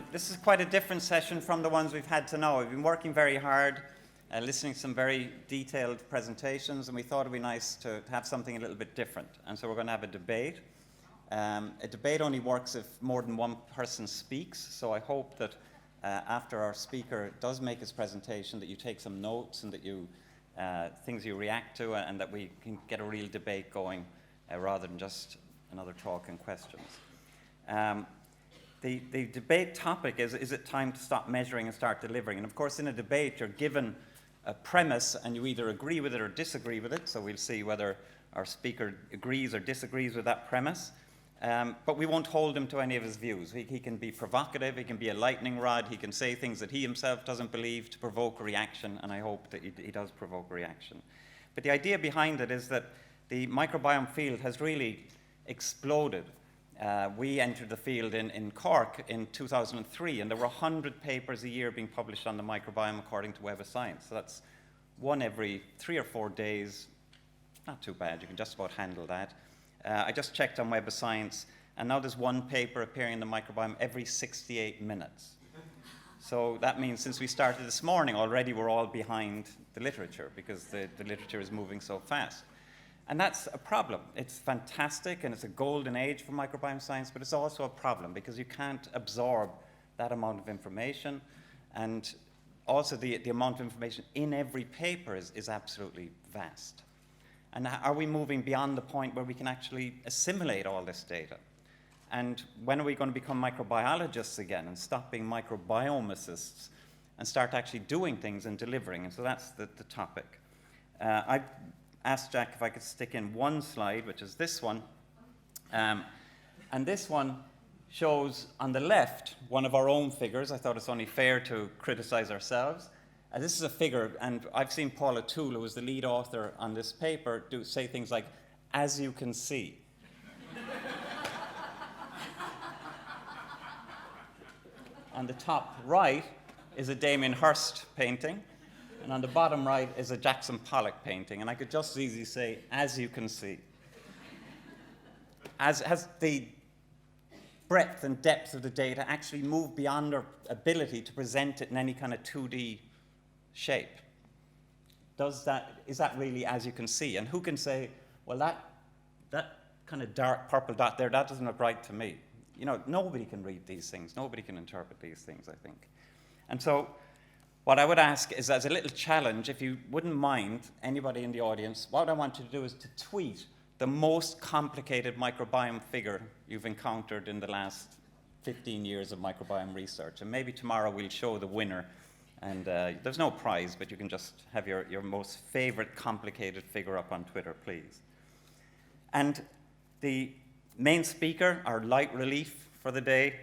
This is quite a different session from the ones we've had to now. We've been working very hard, listening to some very detailed presentations, and we thought it would be nice to have something a little bit different. And so we're going to have a debate. A debate only works if more than one person speaks, so I hope that after our speaker does make his presentation that you take some notes and that you things you react to, and that we can get a real debate going rather than just another talk and questions. The debate topic is it time to stop measuring and start delivering? And of course, in a debate, you're given a premise and you either agree with it or disagree with it. So we'll see whether our speaker agrees or disagrees with that premise. But we won't hold him to any of his views. He can be provocative, he can be a lightning rod, he can say things that he himself doesn't believe to provoke a reaction, and I hope that he does provoke a reaction. But the idea behind it is that the microbiome field has really exploded. We entered the field in Cork in 2003, and there were 100 papers a year being published on the microbiome according to Web of Science. So that's one every 3 or 4 days. Not too bad, you can just about handle that. I just checked on Web of Science, and now there's one paper appearing in the microbiome every 68 minutes. So that means since we started this morning, already we're all behind the literature because the literature is moving so fast. And that's a problem. It's fantastic, and it's a golden age for microbiome science, but it's also a problem because you can't absorb that amount of information. And also the amount of information in every paper is absolutely vast. And are we moving beyond the point where we can actually assimilate all this data? And when are we going to become microbiologists again and stop being microbiomicists and start actually doing things and delivering? And so that's the topic. I asked Jack if I could stick in one slide, which is this one. And this one shows on the left one of our own figures. I thought it's only fair to criticize ourselves. This is a figure, and I've seen Paula Toole, who was the lead author on this paper, say things like, "as you can see." On the top right is a Damien Hirst painting, and on the bottom right is a Jackson Pollock painting, and I could just as easily say, "as you can see." Has the breadth and depth of the data actually moved beyond our ability to present it in any kind of 2D shape? Is that really as you can see? And who can say, well, that kind of dark purple dot there, that doesn't look right to me? You know, nobody can read these things. Nobody can interpret these things, I think. And so what I would ask is, as a little challenge, if you wouldn't mind, anybody in the audience, what I want you to do is to tweet the most complicated microbiome figure you've encountered in the last 15 years of microbiome research. And maybe tomorrow we'll show the winner. And there's no prize, but you can just have your most favorite complicated figure up on Twitter, please. And the main speaker, our light relief for the day,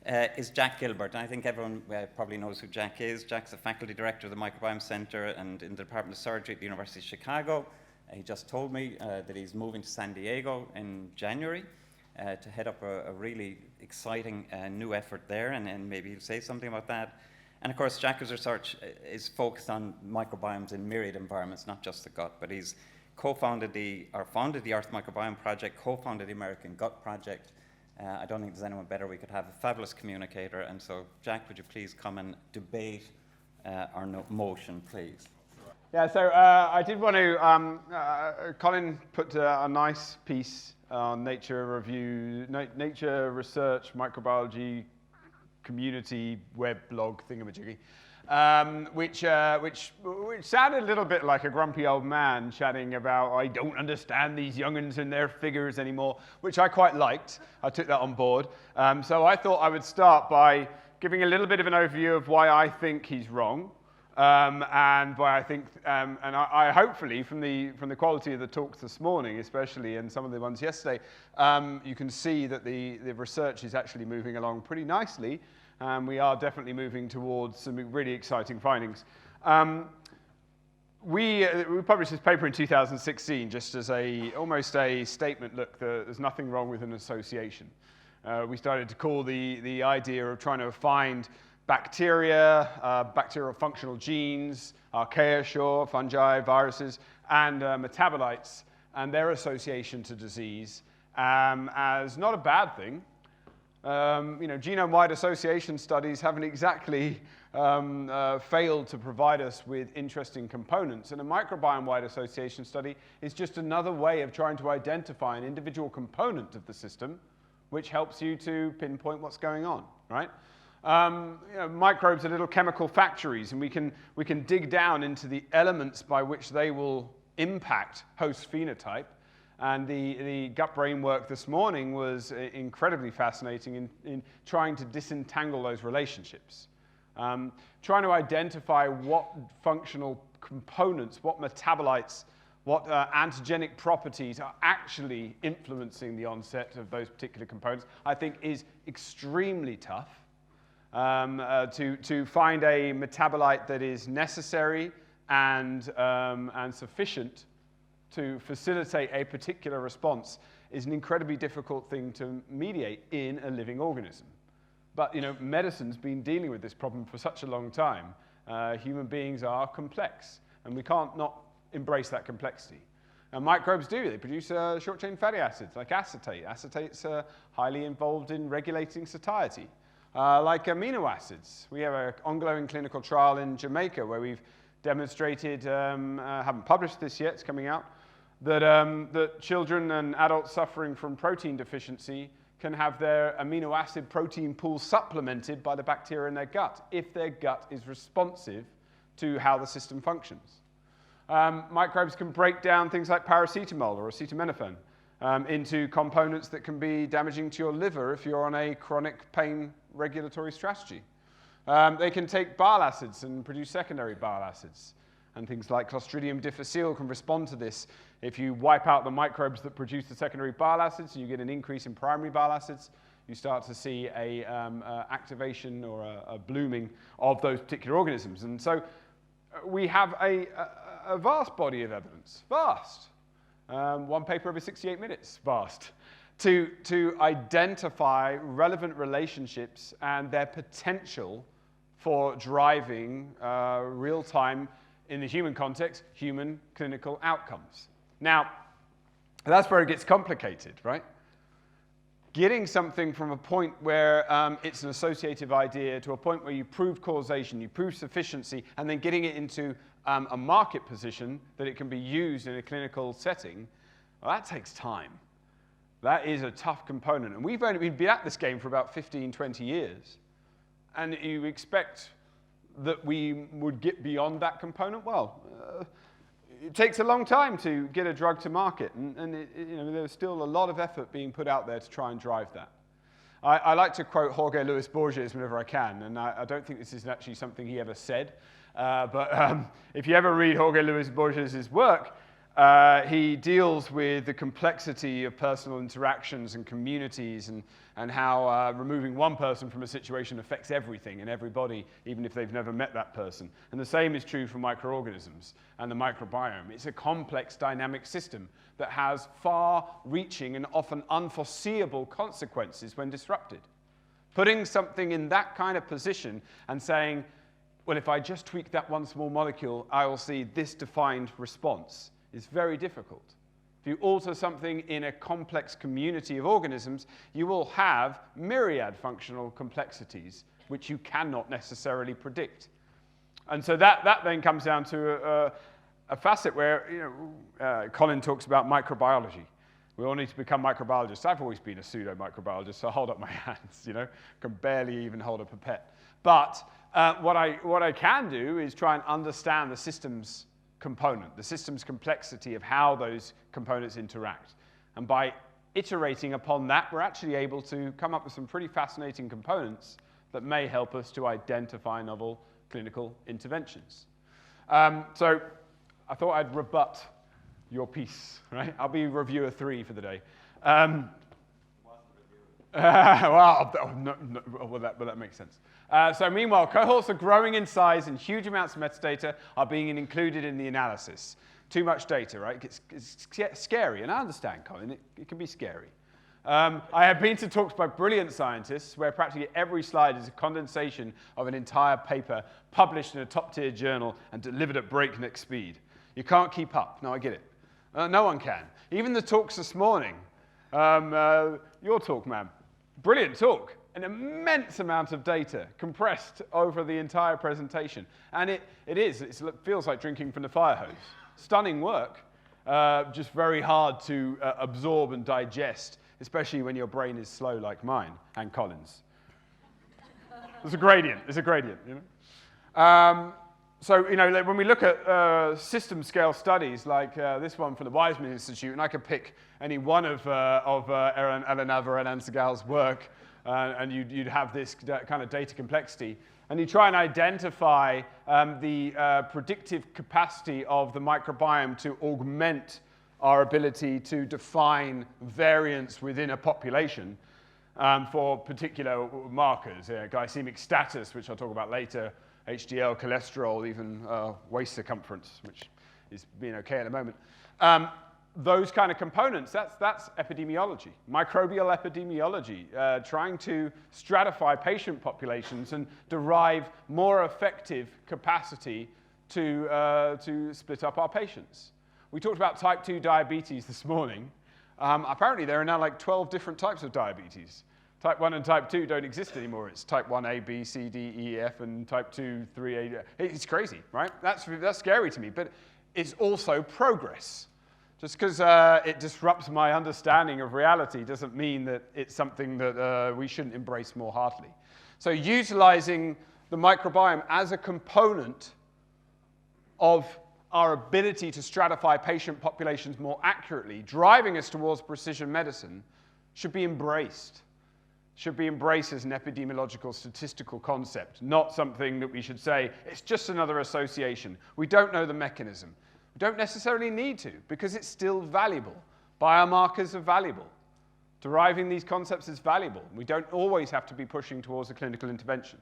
is Jack Gilbert. And I think everyone probably knows who Jack is. Jack's the faculty director of the Microbiome Center and in the Department of Surgery at the University of Chicago. He just told me that he's moving to San Diego in January to head up a really exciting new effort there, and maybe he'll say something about that. And of course, Jack's research is focused on microbiomes in myriad environments, not just the gut, but he's founded the Earth Microbiome Project, co-founded the American Gut Project. I don't think there's anyone better. We could have a fabulous communicator. And so, Jack, would you please come and debate our motion, please? Yeah, so I did want to, Colin put a nice piece on Nature Research Microbiology community web blog thingamajiggy, which sounded a little bit like a grumpy old man chatting about, I don't understand these young'uns and their figures anymore, which I quite liked. I took that on board. So I thought I would start by giving a little bit of an overview of why I think he's wrong, and why I think, and I hopefully from the quality of the talks this morning, especially, and some of the ones yesterday, you can see that the research is actually moving along pretty nicely. We are definitely moving towards some really exciting findings. We published this paper in 2016 just as almost a statement, look, there's nothing wrong with an association. We started to call the idea of trying to find bacteria, bacterial functional genes, archaea, sure, fungi, viruses, and metabolites, and their association to disease as not a bad thing, Genome-wide association studies haven't exactly failed to provide us with interesting components, and a microbiome-wide association study is just another way of trying to identify an individual component of the system which helps you to pinpoint what's going on, right? Microbes are little chemical factories, and we can dig down into the elements by which they will impact host phenotype. And the gut-brain work this morning was incredibly fascinating in trying to disentangle those relationships. Trying to identify what functional components, what metabolites, what antigenic properties are actually influencing the onset of those particular components, I think is extremely tough. To find a metabolite that is necessary and sufficient to facilitate a particular response is an incredibly difficult thing to mediate in a living organism. But medicine's been dealing with this problem for such a long time. Human beings are complex, and we can't not embrace that complexity. And microbes do. They produce short-chain fatty acids like acetate. Acetate's highly involved in regulating satiety. Like amino acids. We have an ongoing clinical trial in Jamaica where we've demonstrated, haven't published this yet, it's coming out, that children and adults suffering from protein deficiency can have their amino acid protein pool supplemented by the bacteria in their gut if their gut is responsive to how the system functions. Microbes can break down things like paracetamol or acetaminophen into components that can be damaging to your liver if you're on a chronic pain regulatory strategy. They can take bile acids and produce secondary bile acids. And things like Clostridium difficile can respond to this. If you wipe out the microbes that produce the secondary bile acids and you get an increase in primary bile acids, you start to see a activation or a blooming of those particular organisms. And so we have a vast body of evidence, vast. One paper every 68 minutes, vast, to identify relevant relationships and their potential for driving real-time, in the human context, human clinical outcomes. Now, that's where it gets complicated, right? Getting something from a point where it's an associative idea to a point where you prove causation, you prove sufficiency, and then getting it into a market position that it can be used in a clinical setting, well, that takes time. That is a tough component. And we've been at this game for about 15, 20 years. And you expect that we would get beyond that component? Well, it takes a long time to get a drug to market. And there's still a lot of effort being put out there to try and drive that. I like to quote Jorge Luis Borges whenever I can. And I don't think this is actually something he ever said. But if you ever read Jorge Luis Borges' work, he deals with the complexity of personal interactions and communities and how removing one person from a situation affects everything and everybody, even if they've never met that person. And the same is true for microorganisms and the microbiome. It's a complex dynamic system that has far-reaching and often unforeseeable consequences when disrupted. Putting something in that kind of position and saying, well, if I just tweak that one small molecule, I will see this defined response, is very difficult. If you alter something in a complex community of organisms, you will have myriad functional complexities which you cannot necessarily predict. And so that then comes down to a facet where Colin talks about microbiology. We all need to become microbiologists. I've always been a pseudo-microbiologist, so I hold up my hands, can barely even hold a pipette. But what I can do is try and understand the systems component, the system's complexity of how those components interact. And by iterating upon that, we're actually able to come up with some pretty fascinating components that may help us to identify novel clinical interventions. So I thought I'd rebut your piece, right? I'll be reviewer 3 for the day. Well, that makes sense. So meanwhile, cohorts are growing in size and huge amounts of metadata are being included in the analysis. Too much data, right? It's scary, and I understand, Colin, it can be scary. I have been to talks by brilliant scientists where practically every slide is a condensation of an entire paper published in a top-tier journal and delivered at breakneck speed. You can't keep up. No, I get it. No one can. Even the talks this morning, your talk, ma'am, Brilliant talk. An immense amount of data compressed over the entire presentation. And it feels like drinking from the fire hose. Stunning work, just very hard to absorb and digest, especially when your brain is slow like mine and Colin's. There's a gradient, you know. So, you know, when we look at system scale studies like this one from the Weizmann Institute, and I could pick any one of Elenava and Ansegal's work, and you'd have this kind of data complexity, and you try and identify the predictive capacity of the microbiome to augment our ability to define variants within a population for particular markers, glycemic status, which I'll talk about later, HDL, cholesterol, even waist circumference, which is being okay at the moment. Those kind of components, that's epidemiology, microbial epidemiology, trying to stratify patient populations and derive more effective capacity to split up our patients. We talked about type 2 diabetes this morning. Apparently, there are now like 12 different types of diabetes. Type 1 and type 2 don't exist anymore. It's type 1A, B, C, D, E, F, and type 2, 3A. It's crazy, right? That's scary to me, but it's also progress. Just because it disrupts my understanding of reality doesn't mean that it's something that we shouldn't embrace more heartily. So utilizing the microbiome as a component of our ability to stratify patient populations more accurately, driving us towards precision medicine, should be embraced. Should be embraced as an epidemiological statistical concept, not something that we should say, it's just another association. We don't know the mechanism. We don't necessarily need to, because it's still valuable. Biomarkers are valuable. Deriving these concepts is valuable. We don't always have to be pushing towards a clinical intervention.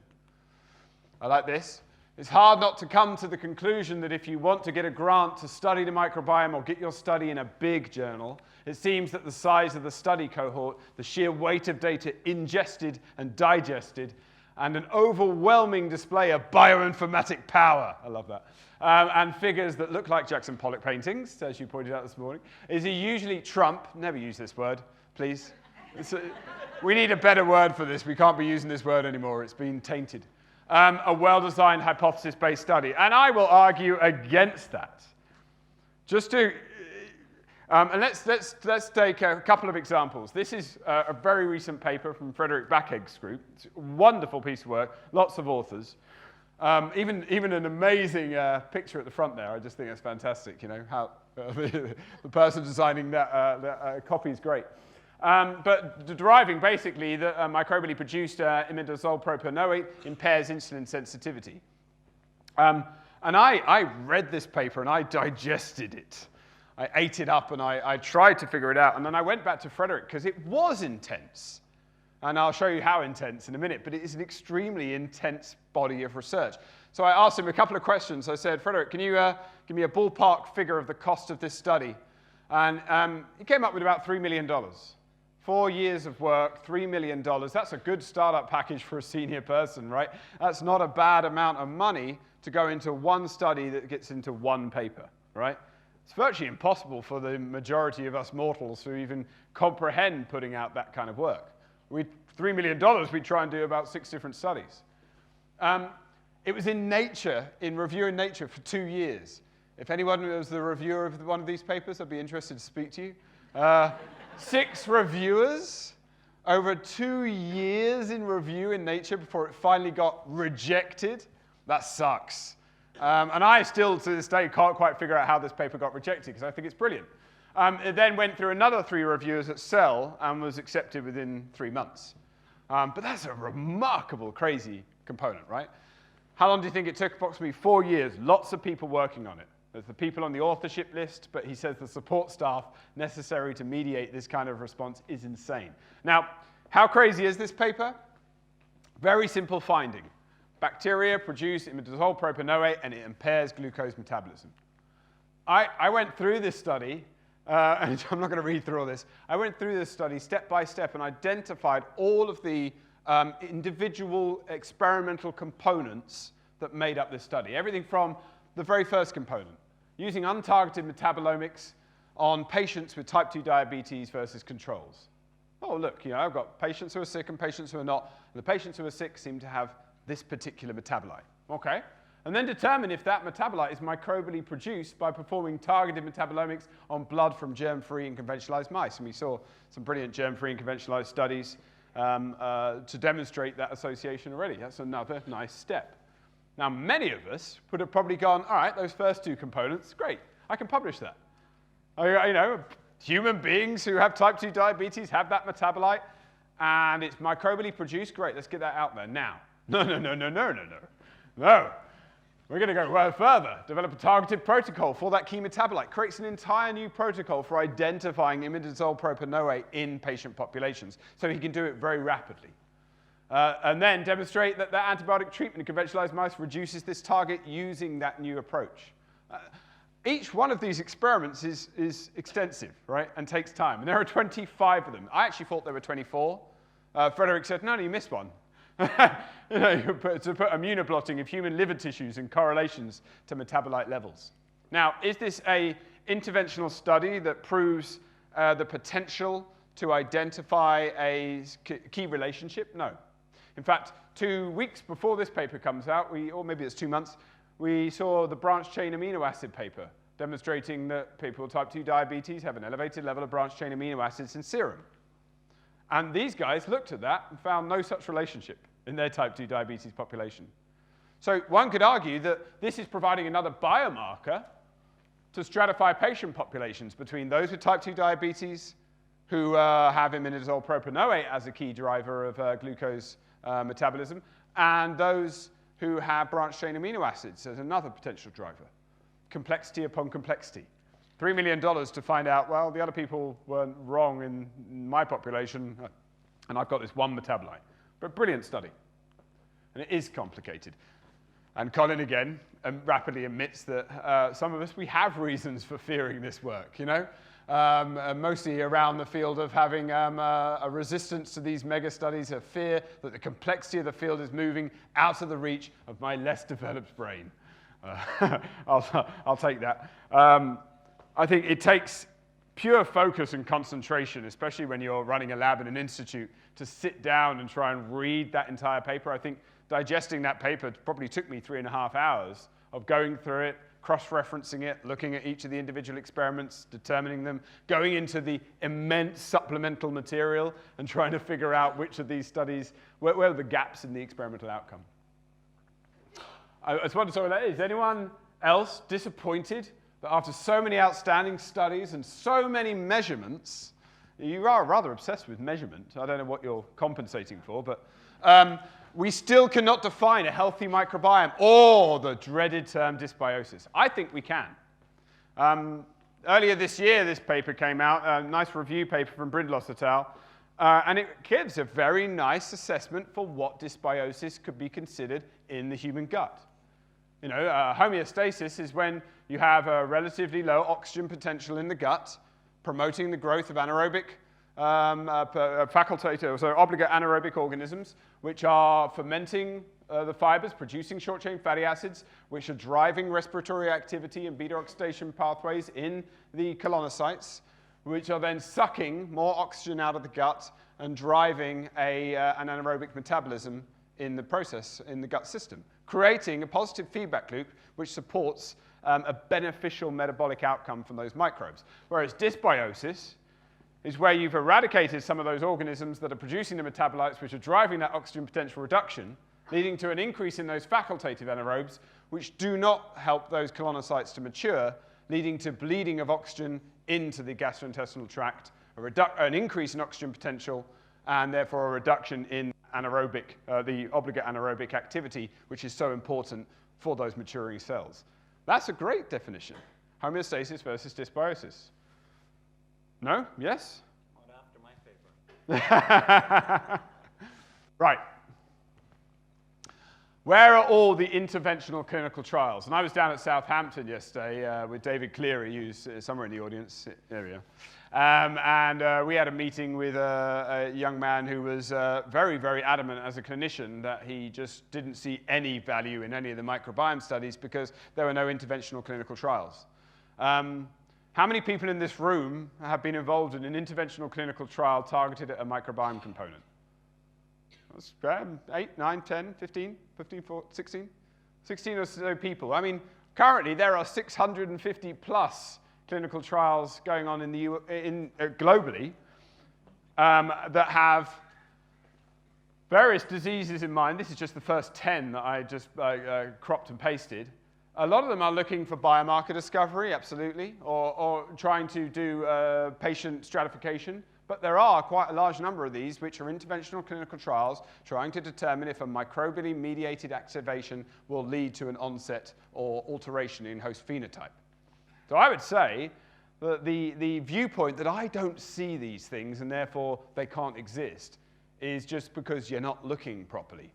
I like this. It's hard not to come to the conclusion that if you want to get a grant to study the microbiome or get your study in a big journal, it seems that the size of the study cohort, the sheer weight of data ingested and digested, and an overwhelming display of bioinformatic power, I love that, and figures that look like Jackson Pollock paintings, as you pointed out this morning, is usually trump, never use this word, please. We need a better word for this. We can't be using this word anymore. It's been tainted. A well-designed hypothesis-based study. And I will argue against that. Just to, and let's take a couple of examples. This is a very recent paper from Frederick Backeg's group. It's a wonderful piece of work, lots of authors. Even an amazing picture at the front there. I just think that's fantastic, you know, how the person designing that copy is great. But deriving basically that microbially produced imidazole propanoate impairs insulin sensitivity. And I read this paper and I digested it. I ate it up and I tried to figure it out. And then I went back to Frederick because it was intense. And I'll show you how intense in a minute, but it is an extremely intense body of research. So I asked him a couple of questions. I said, Frederick, can you give me a ballpark figure of the cost of this study? And he came up with about $3 million. 4 years of work, $3 million. That's a good startup package for a senior person, right? That's not a bad amount of money to go into one study that gets into one paper, right? It's virtually impossible for the majority of us mortals to even comprehend putting out that kind of work. $3 million, we'd try and do about 6 different studies. It was in Nature, in Review in Nature for 2 years. If anyone was the reviewer of one of these papers, I'd be interested to speak to you. 6 reviewers over 2 years in Review in Nature before it finally got rejected. That sucks. And I still, to this day, can't quite figure out how this paper got rejected because I think it's brilliant. It then went through another 3 reviewers at Cell and was accepted within 3 months. But that's a remarkable, crazy component, right? How long do you think it took? Approximately 4 years. Lots of people working on it. There's the people on the authorship list, but he says the support staff necessary to mediate this kind of response is insane. Now, how crazy is this paper? Very simple finding. Bacteria produce imidazole propanoate, and it impairs glucose metabolism. I went through this study, and I'm not going to read through all this. I went through this study step by step and identified all of the individual experimental components that made up this study. Everything from the very first component, using untargeted metabolomics on patients with type 2 diabetes versus controls. Oh, look, I've got patients who are sick and patients who are not. And the patients who are sick seem to have this particular metabolite. Okay. And then determine if that metabolite is microbially produced by performing targeted metabolomics on blood from germ-free and conventionalized mice. And we saw some brilliant germ-free and conventionalized studies to demonstrate that association already. That's another nice step. Now, many of us would have probably gone, all right, those first two components, great, I can publish that. Human beings who have type 2 diabetes have that metabolite, and it's microbially produced, great, let's get that out there now. No. We're going to go well further, develop a targeted protocol for that key metabolite, creates an entire new protocol for identifying imidazole propanoate in patient populations, so he can do it very rapidly. And then demonstrate that the antibiotic treatment in conventionalized mice reduces this target using that new approach. Each one of these experiments is extensive, right, and takes time. And there are 25 of them. I actually thought there were 24. Frederick said, no, you missed one. To put immunoblotting of human liver tissues and correlations to metabolite levels. Now, is this an interventional study that proves the potential to identify a key relationship? No. In fact, 2 weeks before this paper comes out, or maybe it's 2 months, we saw the branched-chain amino acid paper demonstrating that people with type 2 diabetes have an elevated level of branched-chain amino acids in serum. And these guys looked at that and found no such relationship in their type 2 diabetes population. So one could argue that this is providing another biomarker to stratify patient populations between those with type 2 diabetes who have imidazole propanoate as a key driver of glucose metabolism, and those who have branched-chain amino acids as another potential driver. Complexity upon complexity. $3 million to find out, well, the other people weren't wrong in my population, and I've got this one metabolite. But brilliant study. And it is complicated. And Colin, again, rapidly admits that some of us, we have reasons for fearing this work, mostly around the field of having a resistance to these mega studies, a fear that the complexity of the field is moving out of the reach of my less developed brain. I'll take that. I think it takes pure focus and concentration, especially when you're running a lab in an institute, to sit down and try and read that entire paper. I think digesting that paper probably took me 3.5 hours of going through it, cross-referencing it, looking at each of the individual experiments, determining them, going into the immense supplemental material and trying to figure out which of these studies, where are the gaps in the experimental outcome. I just want to say that is anyone else disappointed that after so many outstanding studies and so many measurements, you are rather obsessed with measurement. I don't know what you're compensating for, but we still cannot define a healthy microbiome or the dreaded term dysbiosis. I think we can. Earlier this year, this paper came out, a nice review paper from Brindlos et al., and it gives a very nice assessment for what dysbiosis could be considered in the human gut. Homeostasis is when you have a relatively low oxygen potential in the gut, promoting the growth of anaerobic facultative, so obligate anaerobic organisms, which are fermenting the fibers, producing short-chain fatty acids, which are driving respiratory activity and beta-oxidation pathways in the colonocytes, which are then sucking more oxygen out of the gut and driving an anaerobic metabolism in the process, in the gut system, creating a positive feedback loop which supports a beneficial metabolic outcome from those microbes. Whereas dysbiosis is where you've eradicated some of those organisms that are producing the metabolites which are driving that oxygen potential reduction, leading to an increase in those facultative anaerobes, which do not help those colonocytes to mature, leading to bleeding of oxygen into the gastrointestinal tract, an increase in oxygen potential, and therefore a reduction in anaerobic, the obligate anaerobic activity, which is so important for those maturing cells. That's a great definition. Homeostasis versus dysbiosis. No? Yes? Not after my paper. Right. Where are all the interventional clinical trials? And I was down at Southampton yesterday with David Cleary, who's somewhere in the audience area. And we had a meeting with a young man who was very, very adamant as a clinician that he just didn't see any value in any of the microbiome studies because there were no interventional clinical trials. How many people in this room have been involved in an interventional clinical trial targeted at a microbiome component? That's 8, 9, 10, 15, 16? 16 or so people. I mean, currently there are 650 plus clinical trials going on in globally that have various diseases in mind. This is just the first 10 that I just cropped and pasted. A lot of them are looking for biomarker discovery, absolutely, or trying to do patient stratification. But there are quite a large number of these which are interventional clinical trials trying to determine if a microbially mediated activation will lead to an onset or alteration in host phenotype. So I would say that the viewpoint that I don't see these things and therefore they can't exist is just because you're not looking properly.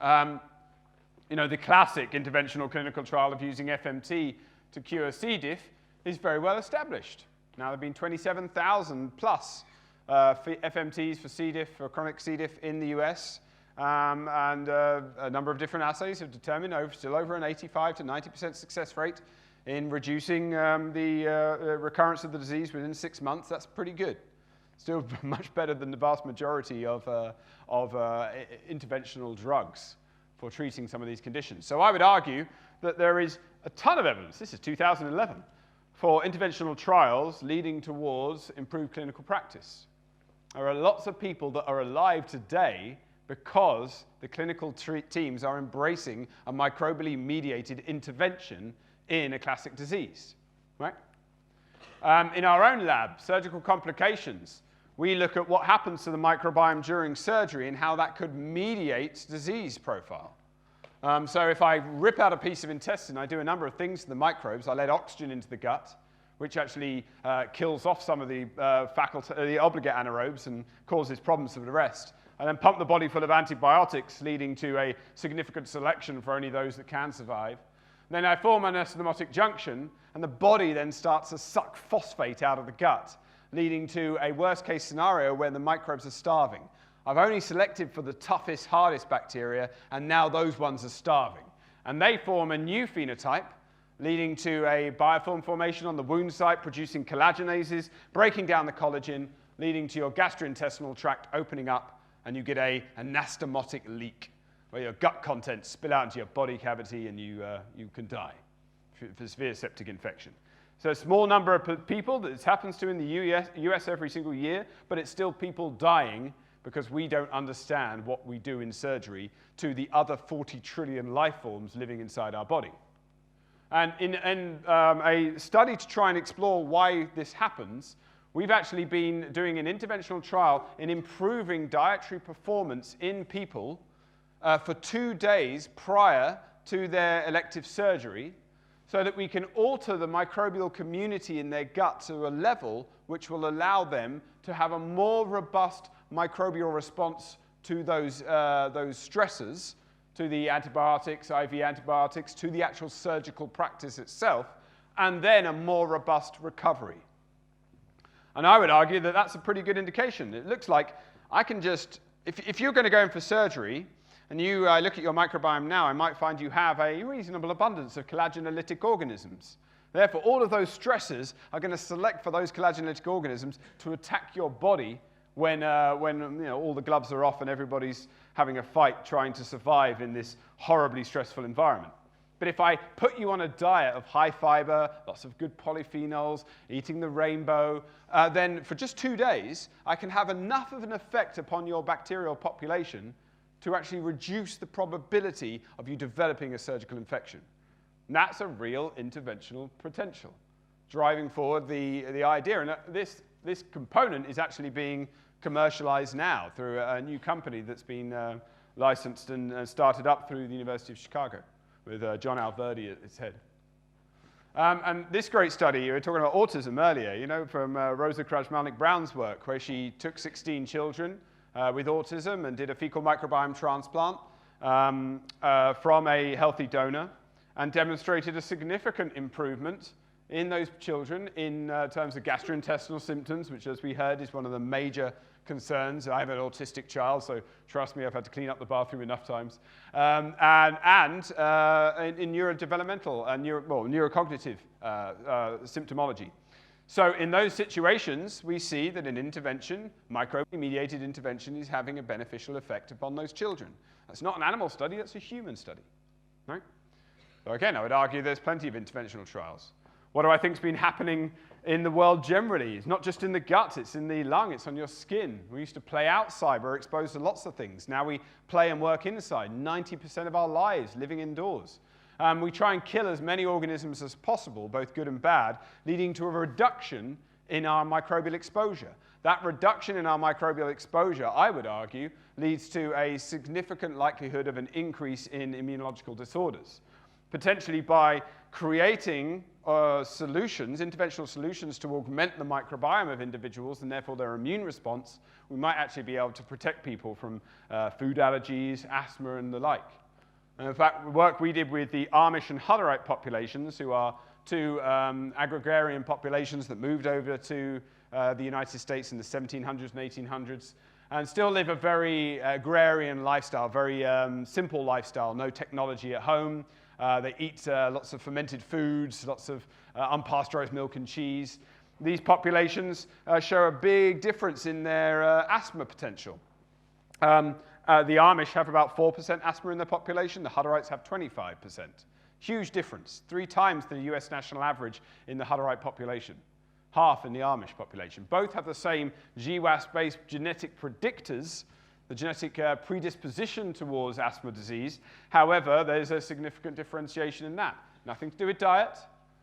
The classic interventional clinical trial of using FMT to cure C. diff is very well established. Now there have been 27,000 plus FMTs for C. diff, for chronic C. diff in the US, and a number of different assays have determined still over an 85 to 90% success rate in reducing the recurrence of the disease within 6 months. That's pretty good. Still much better than the vast majority of interventional drugs for treating some of these conditions. So I would argue that there is a ton of evidence, this is 2011, for interventional trials leading towards improved clinical practice. There are lots of people that are alive today because the clinical teams are embracing a microbially mediated intervention in a classic disease, right? In our own lab, surgical complications, we look at what happens to the microbiome during surgery and how that could mediate disease profile. So if I rip out a piece of intestine, I do a number of things to the microbes. I let oxygen into the gut, which actually kills off some of the obligate anaerobes and causes problems for the rest. And then pump the body full of antibiotics, leading to a significant selection for only those that can survive. Then I form an anastomotic junction, and the body then starts to suck phosphate out of the gut, leading to a worst-case scenario where the microbes are starving. I've only selected for the toughest, hardest bacteria, and now those ones are starving. And they form a new phenotype, leading to a biofilm formation on the wound site, producing collagenases, breaking down the collagen, leading to your gastrointestinal tract opening up, and you get an anastomotic leak, where your gut contents spill out into your body cavity, and you can die for severe septic infection. So a small number of people that this happens to in the US every single year, but it's still people dying because we don't understand what we do in surgery to the other 40 trillion life forms living inside our body. And in a study to try and explore why this happens, we've actually been doing an interventional trial in improving dietary performance in people for 2 days prior to their elective surgery, so that we can alter the microbial community in their gut to a level which will allow them to have a more robust microbial response to those stressors, to the antibiotics, IV antibiotics, to the actual surgical practice itself, and then a more robust recovery. And I would argue that that's a pretty good indication. It looks like I can just, if you're going to go in for surgery, and you look at your microbiome now, I might find you have a reasonable abundance of collagen-lytic organisms. Therefore, all of those stressors are going to select for those collagen-lytic organisms to attack your body when all the gloves are off and everybody's having a fight trying to survive in this horribly stressful environment. But if I put you on a diet of high fiber, lots of good polyphenols, eating the rainbow, then for just 2 days, I can have enough of an effect upon your bacterial population to actually reduce the probability of you developing a surgical infection. And that's a real interventional potential, driving forward the idea. And this component is actually being commercialized now through a new company that's been licensed and started up through the University of Chicago with John Alverdi at its head. And this great study, you were talking about autism earlier, from Rosa Krajmalnik-Brown's work, where she took 16 children with autism and did a fecal microbiome transplant from a healthy donor and demonstrated a significant improvement in those children in terms of gastrointestinal symptoms, which, as we heard, is one of the major concerns. I have an autistic child, so trust me, I've had to clean up the bathroom enough times. And in neurodevelopmental and neurocognitive symptomology. So in those situations, we see that an intervention, microbiome-mediated intervention, is having a beneficial effect upon those children. That's not an animal study, that's a human study. Right? So again, I would argue there's plenty of interventional trials. What do I think has been happening in the world generally? It's not just in the gut, it's in the lung, it's on your skin. We used to play outside, we're exposed to lots of things. Now we play and work inside, 90% of our lives living indoors. We try and kill as many organisms as possible, both good and bad, leading to a reduction in our microbial exposure. That reduction in our microbial exposure, I would argue, leads to a significant likelihood of an increase in immunological disorders. Potentially by creating solutions, interventional solutions to augment the microbiome of individuals and therefore their immune response, we might actually be able to protect people from food allergies, asthma, and the like. And in fact, the work we did with the Amish and Hutterite populations, who are two agrarian populations that moved over to the United States in the 1700s and 1800s, and still live a very agrarian lifestyle, very simple lifestyle, no technology at home. They eat lots of fermented foods, lots of unpasteurized milk and cheese. These populations show a big difference in their asthma potential. The Amish have about 4% asthma in their population. The Hutterites have 25%. Huge difference, 3 times the US national average in the Hutterite population, half in the Amish population. Both have the same GWAS-based genetic predictors, the genetic predisposition towards asthma disease. However, there's a significant differentiation in that. Nothing to do with diet,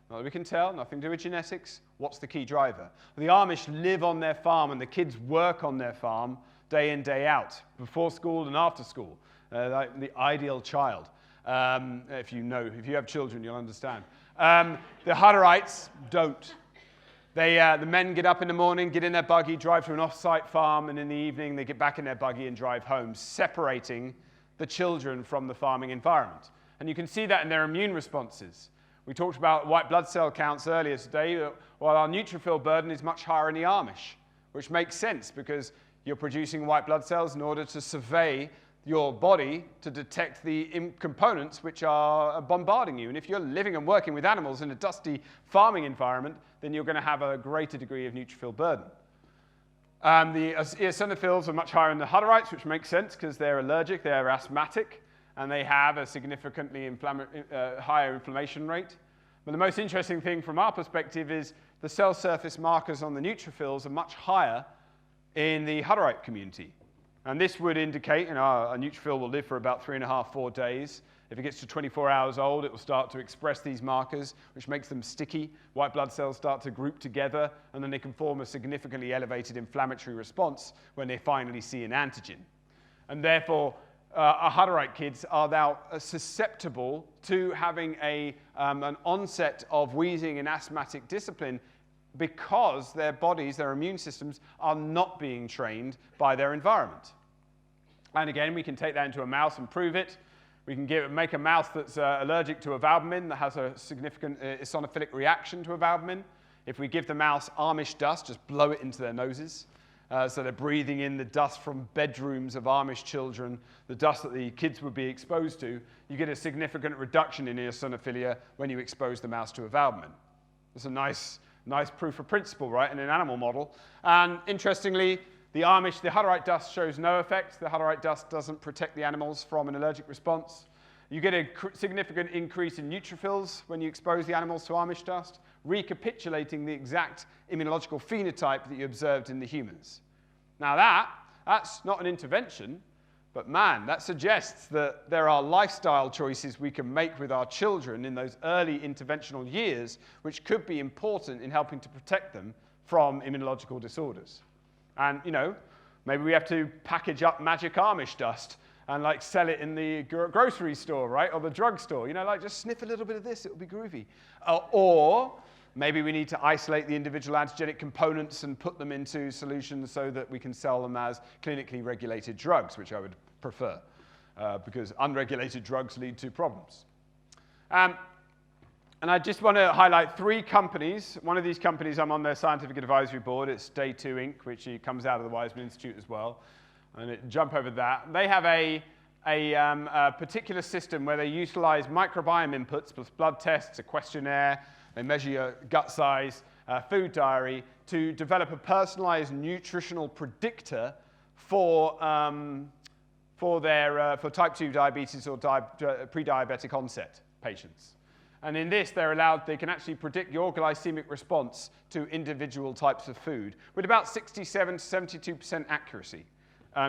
not that we can tell, nothing to do with genetics. What's the key driver? The Amish live on their farm and the kids work on their farm day in, day out, before school and after school, like the ideal child. If you have children, you'll understand. The Hutterites don't. The men get up in the morning, get in their buggy, drive to an off-site farm, and in the evening they get back in their buggy and drive home, separating the children from the farming environment. And you can see that in their immune responses. We talked about white blood cell counts earlier today, while our neutrophil burden is much higher in the Amish, which makes sense because you're producing white blood cells in order to survey your body to detect the components which are bombarding you. And if you're living and working with animals in a dusty farming environment, then you're going to have a greater degree of neutrophil burden. The eosinophils are much higher in the Hutterites, which makes sense because they're allergic, they're asthmatic, and they have a significantly higher inflammation rate. But the most interesting thing from our perspective is the cell surface markers on the neutrophils are much higher in the Hutterite community. And this would indicate, a neutrophil will live for about 3.5 to 4 days. If it gets to 24 hours old, it will start to express these markers, which makes them sticky. White blood cells start to group together, and then they can form a significantly elevated inflammatory response when they finally see an antigen. And therefore, our Hutterite kids are now susceptible to having an onset of wheezing and asthmatic discipline because their bodies, their immune systems, are not being trained by their environment. And again, we can take that into a mouse and prove it. We can make a mouse that's allergic to evalbumin, that has a significant eosinophilic reaction to evalbumin. If we give the mouse Amish dust, just blow it into their noses. So they're breathing in the dust from bedrooms of Amish children, the dust that the kids would be exposed to, you get a significant reduction in eosinophilia when you expose the mouse to evalbumin. It's a nice proof of principle, right, in an animal model. And interestingly, the Hutterite dust shows no effect. The Hutterite dust doesn't protect the animals from an allergic response. You get a significant increase in neutrophils when you expose the animals to Amish dust, recapitulating the exact immunological phenotype that you observed in the humans. Now that's not an intervention, but man, that suggests that there are lifestyle choices we can make with our children in those early interventional years, which could be important in helping to protect them from immunological disorders. And, maybe we have to package up magic Amish dust and sell it in the grocery store, right, or the drugstore. Just sniff a little bit of this, it'll be groovy. Or maybe we need to isolate the individual antigenic components and put them into solutions so that we can sell them as clinically regulated drugs, which I would prefer, because unregulated drugs lead to problems. And I just want to highlight 3 companies. One of these companies, I'm on their scientific advisory board. It's Day 2 Inc., which comes out of the Weizmann Institute as well. And jump over that. They have a particular system where they utilize microbiome inputs plus blood tests, a questionnaire. They measure your gut size, food diary to develop a personalized nutritional predictor for type 2 diabetes or pre-diabetic onset patients. And in this, they can actually predict your glycemic response to individual types of food with about 67 to 72% accuracy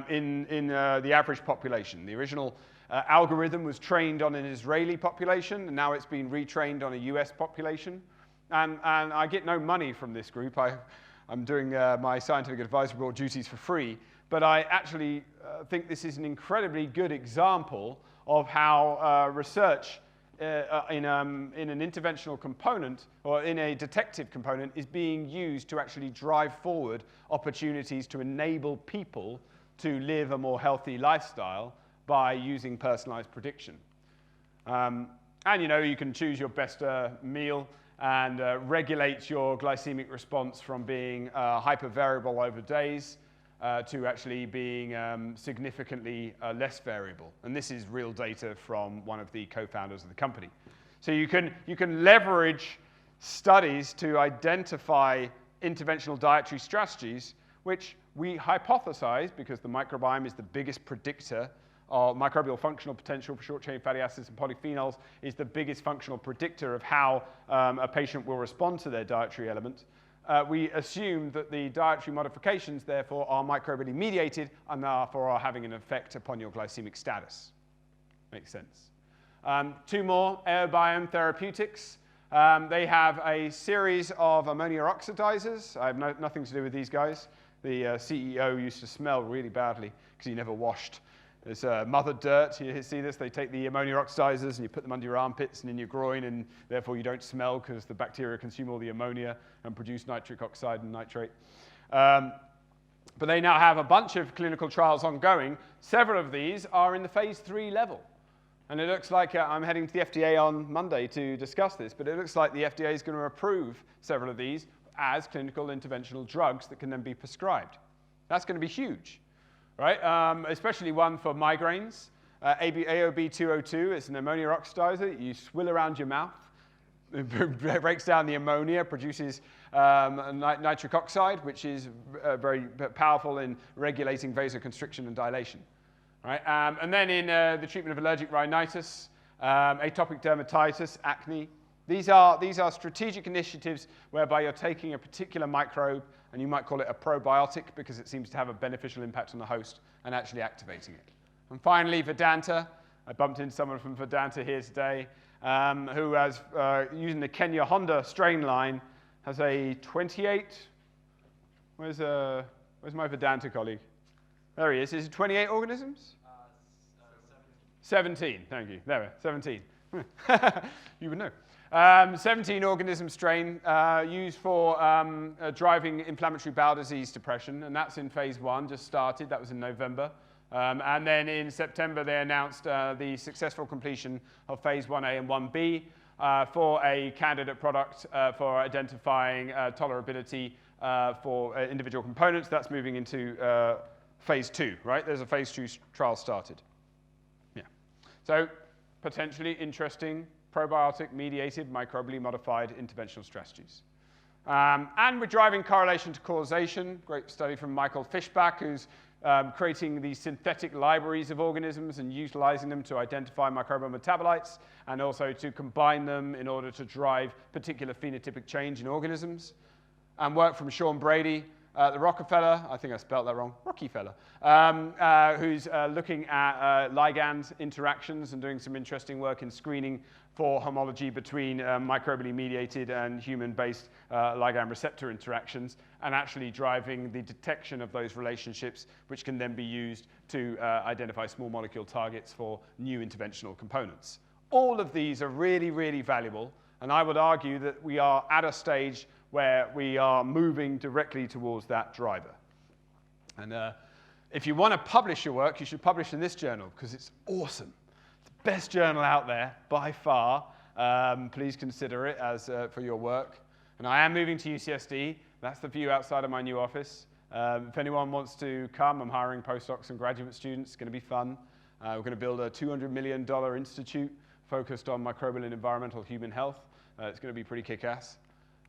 in the average population. The original algorithm was trained on an Israeli population, and now it's been retrained on a US population. And I get no money from this group. I'm doing my scientific advisory board duties for free, but I actually think this is an incredibly good example of how research in an interventional component or in a detective component is being used to actually drive forward opportunities to enable people to live a more healthy lifestyle by using personalized prediction. And you can choose your best meal and regulate your glycemic response from being hypervariable over days to actually being significantly less variable. And this is real data from one of the co-founders of the company. So you can leverage studies to identify interventional dietary strategies, which we hypothesize, because the microbiome is the biggest predictor of microbial functional potential for short-chain fatty acids and polyphenols, is the biggest functional predictor of how a patient will respond to their dietary element. We assume that the dietary modifications, therefore, are microbially mediated and therefore are having an effect upon your glycemic status. Makes sense. Two more, Aerobiome Therapeutics. They have a series of ammonia oxidizers. I have nothing to do with these guys. The CEO used to smell really badly because he never washed. It's mother dirt. You see this? They take the ammonia oxidizers and you put them under your armpits and in your groin, and therefore you don't smell because the bacteria consume all the ammonia and produce nitric oxide and nitrate. But they now have a bunch of clinical trials ongoing. Several of these are in the phase 3 level. And it looks like I'm heading to the FDA on Monday to discuss this, but it looks like the FDA is going to approve several of these as clinical interventional drugs that can then be prescribed. That's going to be huge, right? Especially one for migraines. AOB202 is an ammonia oxidizer. You swill around your mouth. It breaks down the ammonia, produces nitric oxide, which is very powerful in regulating vasoconstriction and dilation. Right? And then in the treatment of allergic rhinitis, atopic dermatitis, acne, these are strategic initiatives whereby you're taking a particular microbe, and you might call it a probiotic because it seems to have a beneficial impact on the host, and actually activating it. And finally, Vedanta. I bumped into someone from Vedanta here today who has, using the Kenya Honda strain line, has a 28, where's my Vedanta colleague? There he is it 28 organisms? 17, thank you. There we are, 17. You would know. 17 organism strain used for driving inflammatory bowel disease depression, and that's in phase 1, just started. That was in November. And then in September, they announced the successful completion of phase 1A and 1B for a candidate product for identifying tolerability for individual components. That's moving into phase 2, right? There's a phase 2 trial started. Yeah. So potentially interesting probiotic-mediated, microbially modified interventional strategies. And we're driving correlation to causation. Great study from Michael Fischbach, who's creating these synthetic libraries of organisms and utilizing them to identify microbial metabolites and also to combine them in order to drive particular phenotypic change in organisms. And work from Sean Brady, the Rockefeller, I think I spelled that wrong, Rockefeller, who's looking at ligand interactions and doing some interesting work in screening for homology between microbially mediated and human-based ligand receptor interactions, and actually driving the detection of those relationships, which can then be used to identify small molecule targets for new interventional components. All of these are really, really valuable, and I would argue that we are at a stage where we are moving directly towards that driver. And if you want to publish your work, you should publish in this journal, because it's awesome. It's the best journal out there, by far. Please consider it as for your work. And I am moving to UCSD. That's the view outside of my new office. If anyone wants to come, I'm hiring postdocs and graduate students. It's going to be fun. We're going to build a $200 million institute focused on microbial and environmental human health. It's going to be pretty kick-ass.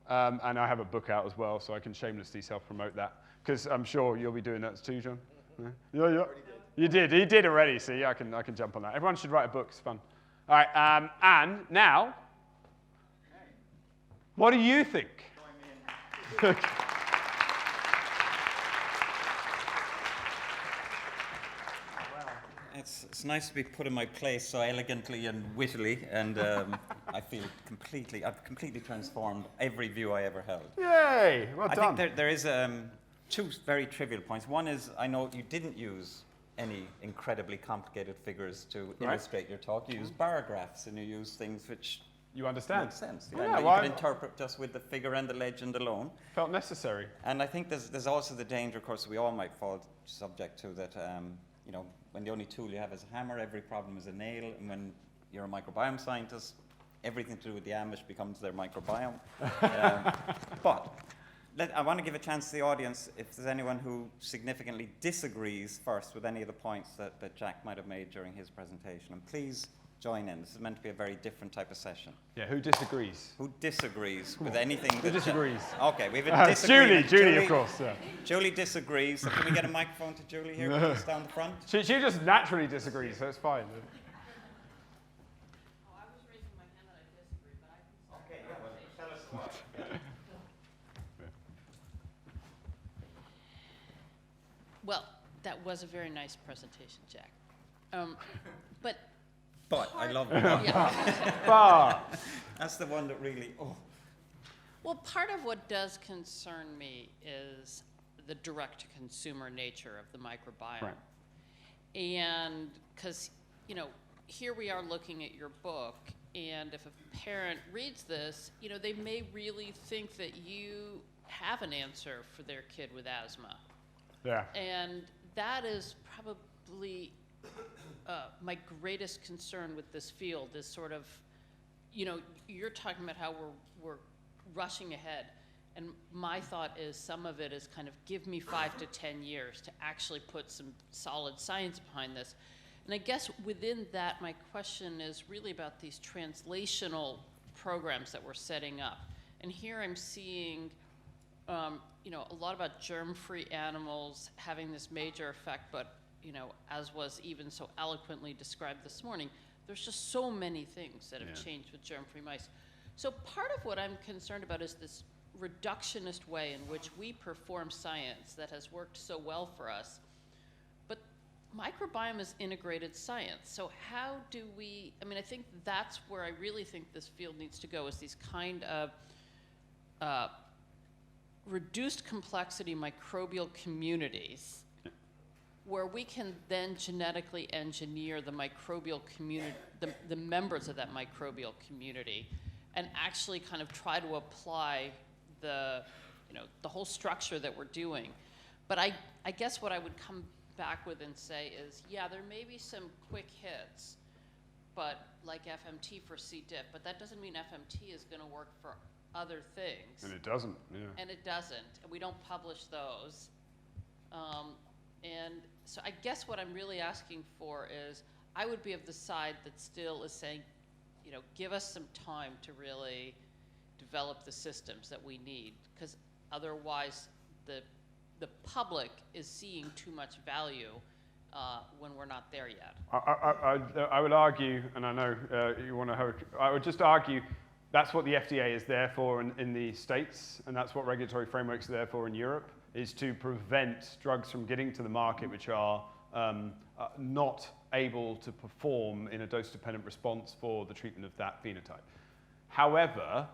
And I have a book out as well, so I can shamelessly self-promote that, because I'm sure you'll be doing that too, John. Yeah. You did. He did already. See, I can jump on that. Everyone should write a book. It's fun. All right. And now, what do you think? It's nice to be put in my place so elegantly and wittily, and I feel I've completely transformed every view I ever held. Yay! Well done. I think there is two very trivial points. One is, I know you didn't use any incredibly complicated figures to illustrate your talk. You used bar graphs, and you used things which you understand. make sense. Yeah, you can interpret just with the figure and the legend alone. Felt necessary. And I think there's also the danger, of course, we all might fall subject to that. When the only tool you have is a hammer, every problem is a nail, and when you're a microbiome scientist, everything to do with the Amish becomes their microbiome. But I want to give a chance to the audience if there's anyone who significantly disagrees first with any of the points that Jack might have made during his presentation. And please join in. This is meant to be a very different type of session. Yeah, who disagrees? Who disagrees with anything? Who disagrees? Okay, we have a disagreement. Julie, of course. Yeah. Julie disagrees. So can we get a microphone to Julie here, please, down the front? She just naturally disagrees, so it's fine. Well, that was a very nice presentation, Jack. But I love it. Yeah. That's the one that really, Well, part of what does concern me is the direct-to-consumer nature of the microbiome. Right. And because, here we are looking at your book, and if a parent reads this, they may really think that you have an answer for their kid with asthma. Yeah. And that is probably my greatest concern with this field is sort of, you're talking about how we're rushing ahead. And my thought is some of it is kind of give me 5 to 10 years to actually put some solid science behind this. And I guess within that, my question is really about these translational programs that we're setting up. And here I'm seeing a lot about germ-free animals having this major effect, but as was even so eloquently described this morning, there's just so many things that have changed with germ-free mice. So part of what I'm concerned about is this reductionist way in which we perform science that has worked so well for us. But microbiome is integrated science. So how do we, I think that's where I really think this field needs to go, is these kind of reduced complexity microbial communities where we can then genetically engineer the microbial community, the members of that microbial community, and actually kind of try to apply the whole structure that we're doing. But I guess what I would come back with and say is, yeah, there may be some quick hits, but like FMT for C. diff, but that doesn't mean FMT is going to work for other things. And it doesn't, yeah. And it doesn't, and we don't publish those. And so I guess what I'm really asking for is, I would be of the side that still is saying, give us some time to really develop the systems that we need, because otherwise the public is seeing too much value when we're not there yet. I would argue, and I know you want to, I would just argue that's what the FDA is there for in the States, and that's what regulatory frameworks are there for in Europe, is to prevent drugs from getting to the market which are not able to perform in a dose-dependent response for the treatment of that phenotype. However,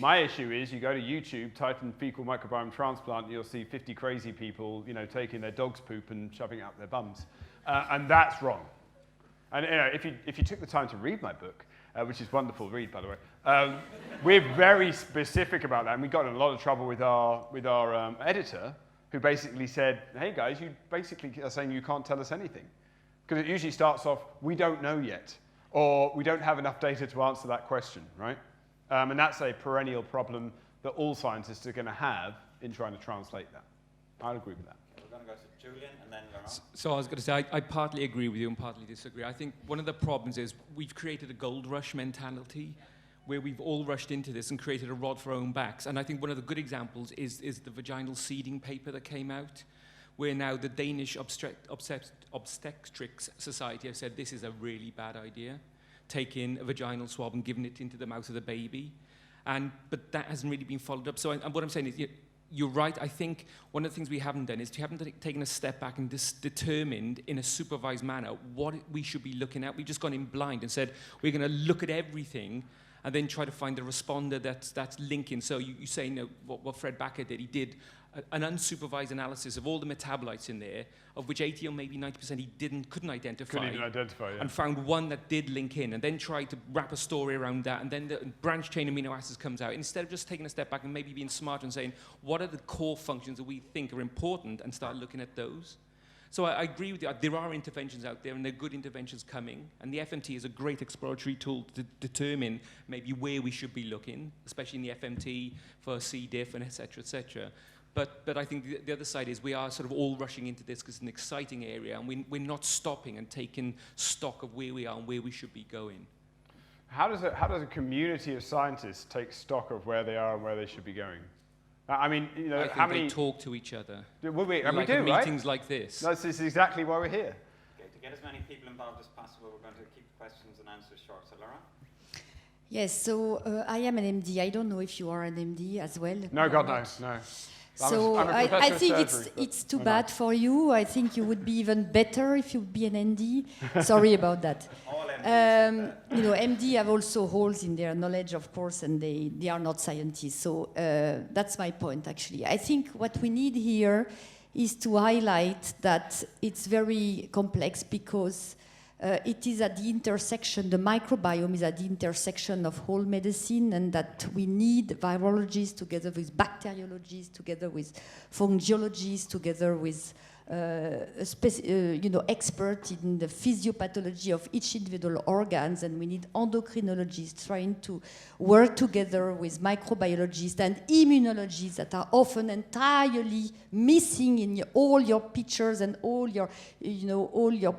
my issue is you go to YouTube, type in fecal microbiome transplant, and you'll see 50 crazy people, taking their dog's poop and shoving it up their bums. And that's wrong. And if you took the time to read my book, which is wonderful read, by the way, we're very specific about that, and we got in a lot of trouble with our editor, who basically said, hey guys, you basically are saying you can't tell us anything. Because it usually starts off, we don't know yet, or we don't have enough data to answer that question, right? And that's a perennial problem that all scientists are going to have in trying to translate that. I'd agree with that. We're going to go to Julian and then Laurent. So I was going to say, I partly agree with you and partly disagree. I think one of the problems is we've created a gold rush mentality where we've all rushed into this and created a rod for our own backs. And I think one of the good examples is the vaginal seeding paper that came out, where now the Danish Obstetrics Society have said this is a really bad idea, taking a vaginal swab and giving it into the mouth of the baby. But that hasn't really been followed up. So what I'm saying is, you're right. I think one of the things we haven't done is we haven't taken a step back and determined in a supervised manner what we should be looking at. We've just gone in blind and said, we're going to look at everything and then try to find the responder that's linking. So you say, what Fred Bakker did, he did an unsupervised analysis of all the metabolites in there, of which 80 or maybe 90% he couldn't identify. Couldn't even identify, yeah. And found one that did link in, and then tried to wrap a story around that, and then the branch chain amino acids comes out. Instead of just taking a step back and maybe being smart and saying, what are the core functions that we think are important, and start looking at those. So I agree with you. There are interventions out there, and there are good interventions coming. And the FMT is a great exploratory tool to determine maybe where we should be looking, especially in the FMT for C. diff and et cetera, But I think the other side is we are sort of all rushing into this because it's an exciting area, and we're not stopping and taking stock of where we are and where we should be going. How does a community of scientists take stock of where they are and where they should be going? I mean, I think how many... they talk to each other. Well, we like do, at right? meetings like this. This is exactly why we're here. Okay, to get as many people involved as possible, we're going to keep questions and answers short. So, Laura? Yes, so I am an MD. I don't know if you are an MD as well. No, God, no. So I'm a I professor think of surgery, it's too bad for you. I think you would be even better if you would be an ND. Sorry about that. All MDs. MD have also holes in their knowledge, of course, and they are not scientists. So that's my point, actually. I think what we need here is to highlight that it's very complex because it is at the intersection, the microbiome is at the intersection of whole medicine, and that we need virologists together with bacteriologists, together with fungiologists, together with expert in the physiopathology of each individual organs, and we need endocrinologists trying to work together with microbiologists and immunologists that are often entirely missing in all your pictures and all your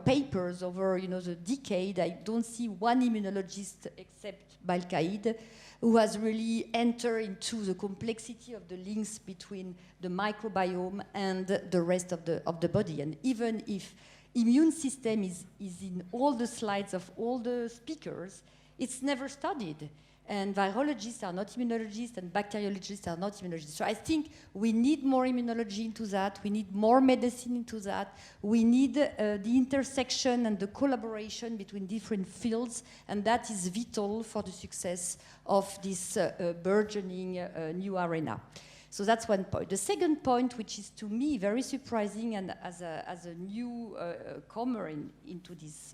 papers over the decade. I don't see one immunologist except Balkaid who has really entered into the complexity of the links between the microbiome and the rest of the body. And even if immune system is in all the slides of all the speakers, it's never studied. And virologists are not immunologists, and bacteriologists are not immunologists. So I think we need more immunology into that. We need more medicine into that. We need the intersection and the collaboration between different fields, and that is vital for the success of this burgeoning new arena. So that's one point. The second point, which is to me very surprising, and as a new comer into this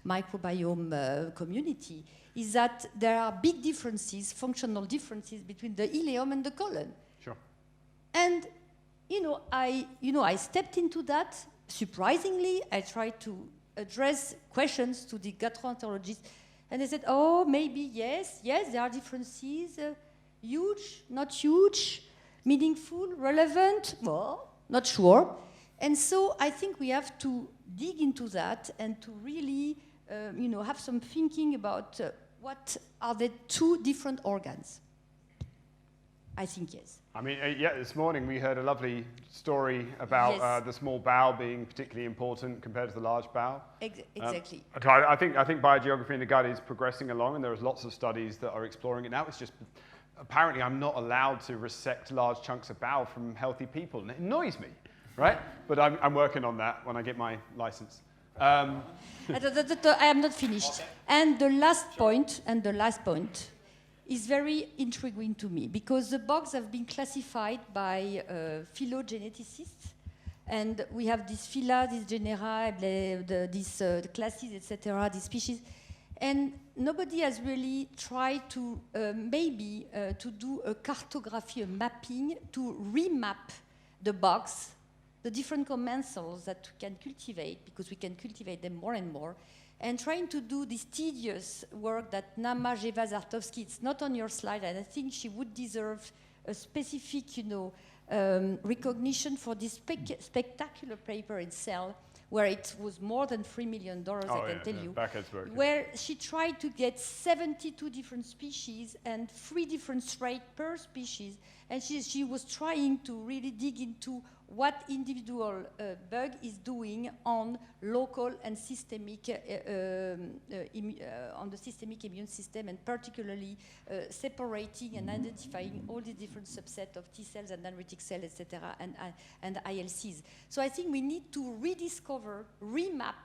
microbiome community, is that there are big differences, functional differences between the ileum and the colon. Sure. And I stepped into that. Surprisingly, I tried to address questions to the gastroenterologist, and they said, "Oh, maybe yes, there are differences. Huge, not huge, meaningful, relevant. Well, not sure." And so I think we have to dig into that and to really, have some thinking about. What are the two different organs? I think yes. I mean, this morning we heard a lovely story about the small bowel being particularly important compared to the large bowel. Exactly. I think biogeography in the gut is progressing along, and there's lots of studies that are exploring it now. It's just, apparently I'm not allowed to resect large chunks of bowel from healthy people, and it annoys me, right? But I'm working on that when I get my license. I am not finished. Okay. And the last point is very intriguing to me, because the bugs have been classified by phylogeneticists, and we have these phyla, these genera, these classes, etc., these species, and nobody has really tried to to do a cartography, a mapping, to remap the bugs, the different commensals that we can cultivate, because we can cultivate them more and more, and trying to do this tedious work that Nama Jeva-Zartovsky, it's not on your slide, and I think she would deserve a specific, recognition for this spectacular paper in Cell, where it was more than $3 million, I can tell you, Becca's work. where she tried to get 72 different species and 3 different traits per species, and she was trying to really dig into what individual bug is doing on local and systemic, on the systemic immune system, and particularly separating and identifying all the different subsets of T cells and dendritic cells, etc., and ILCs. So I think we need to rediscover, remap,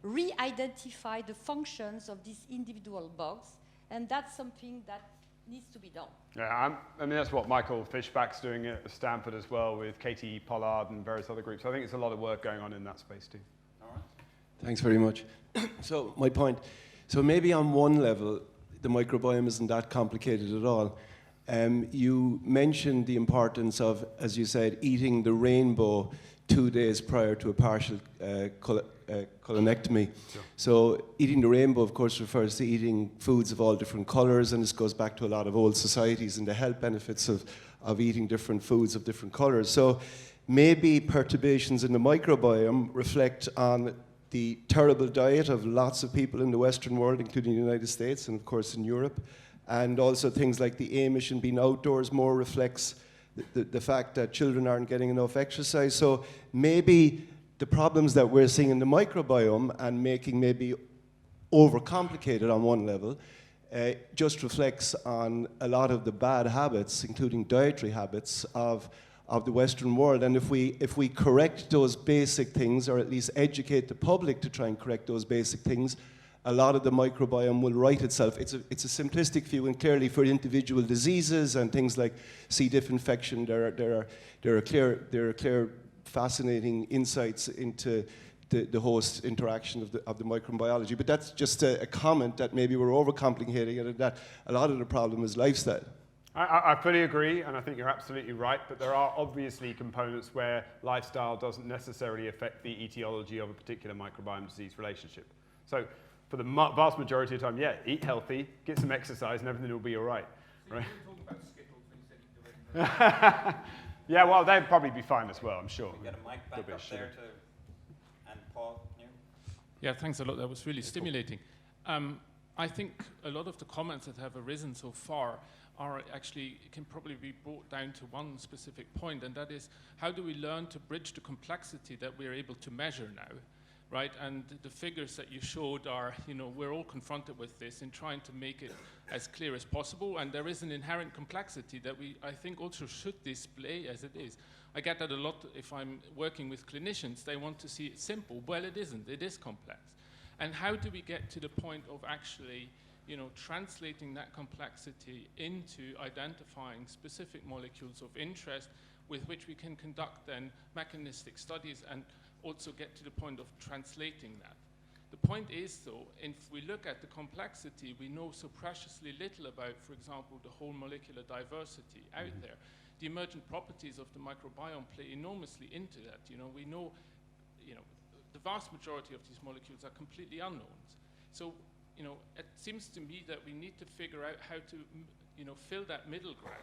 re-identify the functions of these individual bugs, and that's something that needs to be done. Yeah, I mean, that's what Michael Fishback's doing at Stanford as well, with Katie Pollard and various other groups. I think it's a lot of work going on in that space too. All right. Thanks very much. So my point, so maybe on one level, the microbiome isn't that complicated at all. You mentioned the importance of, as you said, eating the rainbow 2 days prior to a partial colonectomy. Sure. So eating the rainbow, of course, refers to eating foods of all different colors, and this goes back to a lot of old societies and the health benefits of eating different foods of different colors. So maybe perturbations in the microbiome reflect on the terrible diet of lots of people in the Western world, including the United States and, of course, in Europe. And also things like the Amish and being outdoors more reflects the fact that children aren't getting enough exercise. So maybe the problems that we're seeing in the microbiome and making maybe overcomplicated on one level just reflects on a lot of the bad habits, including dietary habits of the Western world. And if we correct those basic things, or at least educate the public to try and correct those basic things, a lot of the microbiome will right itself. It's a simplistic view, and clearly for individual diseases and things like C. diff infection, there are clear fascinating insights into the host interaction of the microbiology. But that's just a comment that maybe we're overcomplicating it, and that a lot of the problem is lifestyle. I fully agree, and I think you're absolutely right, but there are obviously components where lifestyle doesn't necessarily affect the etiology of a particular microbiome disease relationship. So for the vast majority of the time, yeah, eat healthy, get some exercise, and everything will be all right. So right? you were talking about Skittles when you said eat the rainbow. Yeah, well, they'd probably be fine as well, I'm sure. We get a mic back up there to, and Paul, you. Yeah, thanks a lot. That was really stimulating. I think a lot of the comments that have arisen so far are actually, can probably be brought down to one specific point, and that is, how do we learn to bridge the complexity that we're able to measure now, right? And the figures that you showed are, we're all confronted with this in trying to make it as clear as possible, and there is an inherent complexity that I think also should display as it is. I get that a lot if I'm working with clinicians. They want to see it simple. Well, it isn't. It is complex. And how do we get to the point of actually translating that complexity into identifying specific molecules of interest with which we can conduct then mechanistic studies and also get to the point of translating that. The point is, though, if we look at the complexity, we know so preciously little about, for example, the whole molecular diversity out there. The emergent properties of the microbiome play enormously into that. We know, the vast majority of these molecules are completely unknowns. So, it seems to me that we need to figure out how to, fill that middle ground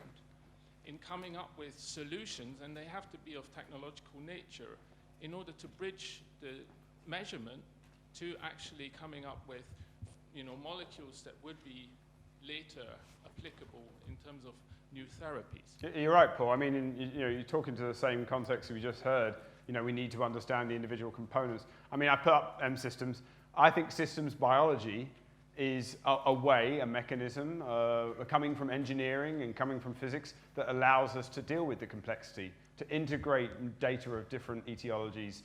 in coming up with solutions, and they have to be of technological nature in order to bridge the measurement to actually coming up with, molecules that would be later applicable in terms of new therapies. You're right, Paul. I mean, you're talking to the same context we just heard. We need to understand the individual components. I mean, I put up systems. I think systems biology is a mechanism coming from engineering and coming from physics that allows us to deal with the complexity, to integrate data of different etiologies,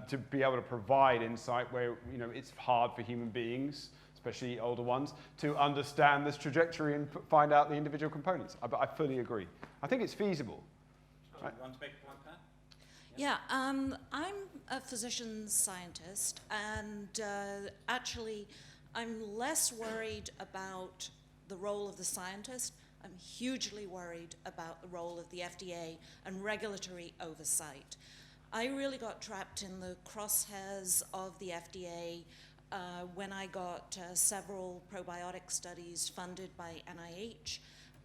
to be able to provide insight where it's hard for human beings, especially older ones, to understand this trajectory and find out the individual components. I fully agree. I think it's feasible. You want to make one, Pat? Yeah, I'm a physician scientist, and actually I'm less worried about the role of the scientist. I'm hugely worried about the role of the FDA and regulatory oversight. I really got trapped in the crosshairs of the FDA when I got several probiotic studies funded by NIH,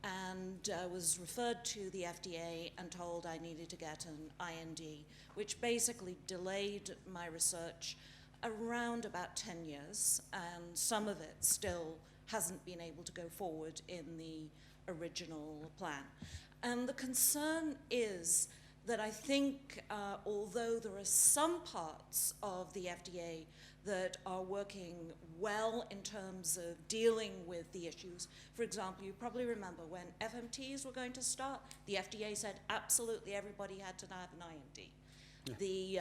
and was referred to the FDA and told I needed to get an IND, which basically delayed my research around about 10 years, and some of it still hasn't been able to go forward in the original plan. And the concern is that I think, although there are some parts of the FDA that are working well in terms of dealing with the issues. For example, you probably remember when FMTs were going to start, the FDA said absolutely everybody had to have an IND. Yeah. The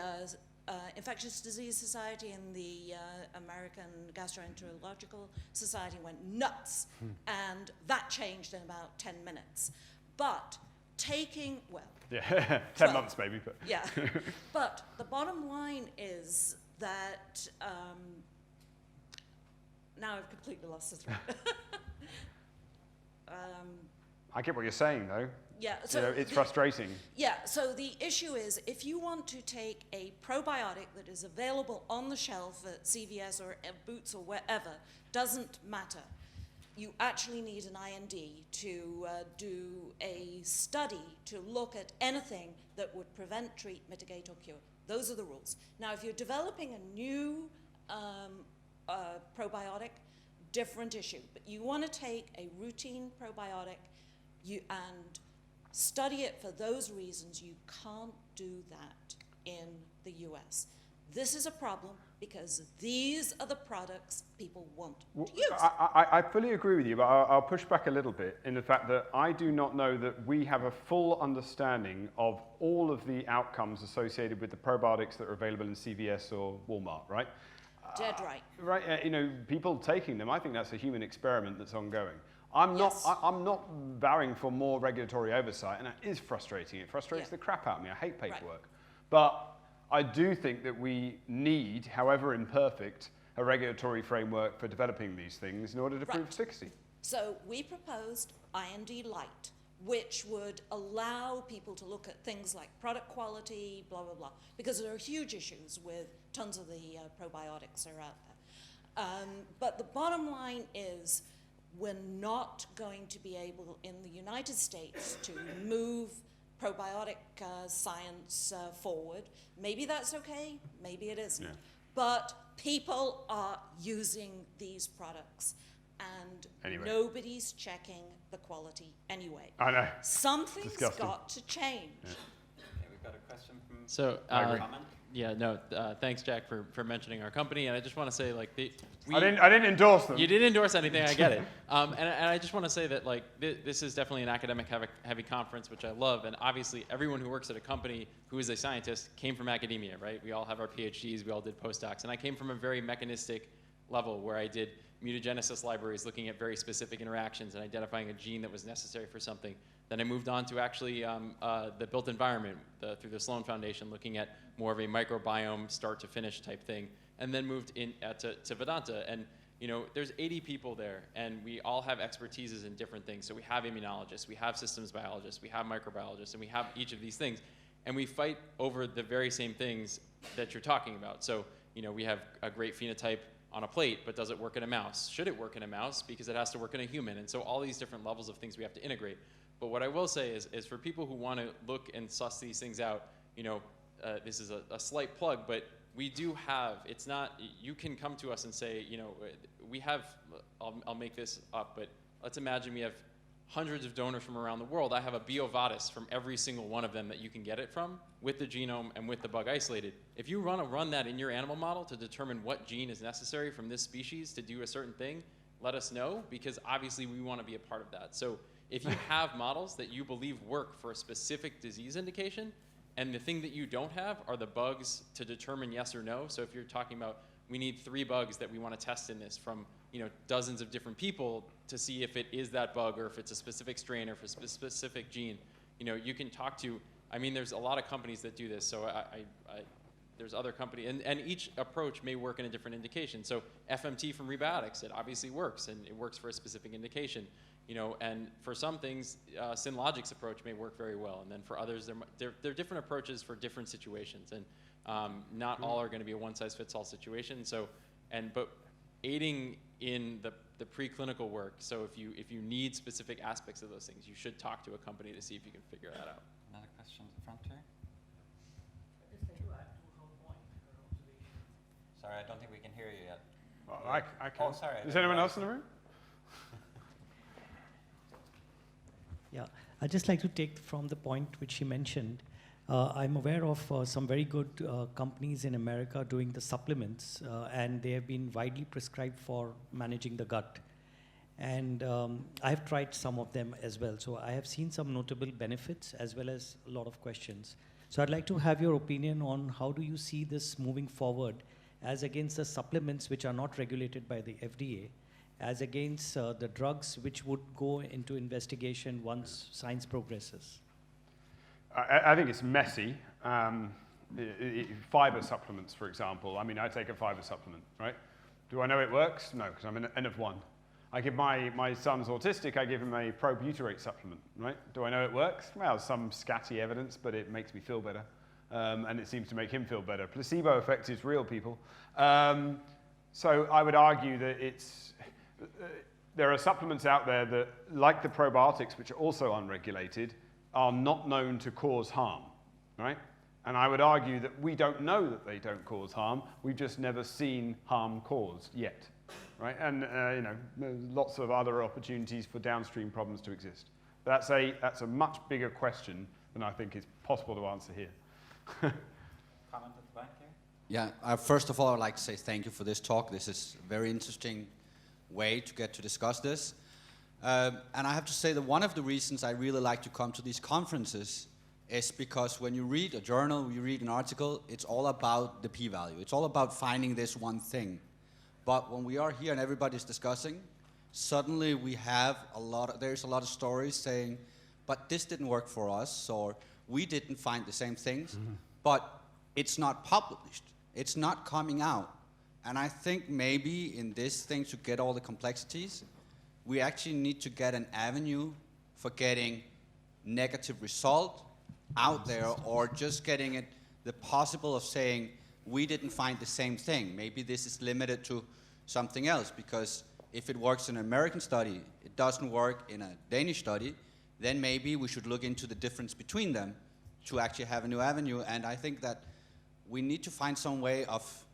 Infectious Disease Society and the American Gastroenterological Society went nuts, and that changed in about 10 minutes. But taking, well... Yeah, 10 months maybe. But. Yeah, but the bottom line is that, now I've completely lost the thread. I get what you're saying, though. Yeah, so it's frustrating. Yeah, so the issue is if you want to take a probiotic that is available on the shelf at CVS or at Boots or wherever, doesn't matter. You actually need an IND to do a study to look at anything that would prevent, treat, mitigate, or cure. Those are the rules. Now, if you're developing a new probiotic, different issue. But you want to take a routine probiotic and study it for those reasons. You can't do that in the US. This is a problem because these are the products people want to use. I fully agree with you, but I'll push back a little bit in the fact that I do not know that we have a full understanding of all of the outcomes associated with the probiotics that are available in CVS or Walmart, right? Dead right. Right, people taking them, I think that's a human experiment that's ongoing. I'm not vowing for more regulatory oversight, and that is frustrating. It frustrates the crap out of me. I hate paperwork. Right. But I do think that we need, however imperfect, a regulatory framework for developing these things in order to prove efficacy. So we proposed IND Light, which would allow people to look at things like product quality, blah, blah, blah, because there are huge issues with tons of the probiotics that are out there. But the bottom line is we're not going to be able in the United States to move probiotic science forward. Maybe that's okay, maybe it isn't. Yeah. But people are using these products and nobody's checking the quality anyway. I know. Something's got to change. Yeah. Okay, we've got a question from comment. Yeah, no, thanks, Jack, for mentioning our company. And I just want to say, like, I didn't endorse them. You didn't endorse anything, I get it. And I just want to say that, like, this is definitely an academic-heavy conference, which I love. And obviously, everyone who works at a company who is a scientist came from academia, right? We all have our PhDs, we all did postdocs. And I came from a very mechanistic level where I did mutagenesis libraries looking at very specific interactions and identifying a gene that was necessary for something. Then I moved on to actually the built environment through the Sloan Foundation, looking at more of a microbiome start to finish type thing, and then moved in to Vedanta. And there's 80 people there, and we all have expertises in different things. So we have immunologists, we have systems biologists, we have microbiologists, and we have each of these things. And we fight over the very same things that you're talking about. So we have a great phenotype on a plate, but does it work in a mouse? Should it work in a mouse? Because it has to work in a human. And so all these different levels of things we have to integrate. But what I will say is for people who want to look and suss these things out, this is a slight plug, but we do have, it's not, you can come to us and say, we have, I'll make this up, but let's imagine we have hundreds of donors from around the world. I have a BioVatis from every single one of them that you can get it from with the genome and with the bug isolated. If you want to run that in your animal model to determine what gene is necessary from this species to do a certain thing, let us know, because obviously we want to be a part of that. So if you have models that you believe work for a specific disease indication, and the thing that you don't have are the bugs to determine yes or no. So if you're talking about, we need 3 bugs that we want to test in this from dozens of different people to see if it is that bug or if it's a specific strain or if it's a specific gene, you can talk to, there's a lot of companies that do this. So there's other companies, and each approach may work in a different indication. So FMT from Rebiotics, it obviously works, and it works for a specific indication. And for some things, Synlogic's approach may work very well, and then for others, there are different approaches for different situations, and not all are going to be a one-size-fits-all situation. So, but aiding in the the preclinical work. So if you need specific aspects of those things, you should talk to a company to see if you can figure that out. Another question at the front here. Sorry, I don't think we can hear you yet. Well, I can. Oh, sorry. Is anyone else in the room? Yeah, I'd just like to take from the point which he mentioned. I'm aware of some very good companies in America doing the supplements, and they have been widely prescribed for managing the gut. And I've tried some of them as well. So I have seen some notable benefits as well as a lot of questions. So I'd like to have your opinion on how do you see this moving forward as against the supplements which are not regulated by the FDA, as against the drugs which would go into investigation once science progresses? I think it's messy. Fiber supplements, for example. I mean, I take a fiber supplement, right? Do I know it works? No, because I'm an N of 1. I give my son's autistic, I give him a probutyrate supplement, right? Do I know it works? Well, some scatty evidence, but it makes me feel better. And it seems to make him feel better. Placebo effect is real, people. So I would argue that there are supplements out there that, like the probiotics, which are also unregulated, are not known to cause harm, right? And I would argue that we don't know that they don't cause harm. We've just never seen harm caused yet, right? And there's lots of other opportunities for downstream problems to exist. That's a much bigger question than I think is possible to answer here. Comment at the back here? Yeah, first of all, I'd like to say thank you for this talk. This is a very interesting way to get to discuss this. And I have to say that one of the reasons I really like to come to these conferences is because when you read a journal, you read an article, it's all about the p-value. It's all about finding this one thing. But when we are here and everybody's discussing, suddenly we have there's a lot of stories saying, but this didn't work for us, or we didn't find the same things, but it's not published. It's not coming out. And I think maybe in this thing, to get all the complexities, we actually need to get an avenue for getting negative result out there, or just getting it the possible of saying, we didn't find the same thing. Maybe this is limited to something else, because if it works in an American study, it doesn't work in a Danish study, then maybe we should look into the difference between them to actually have a new avenue. And I think that we need to find some way of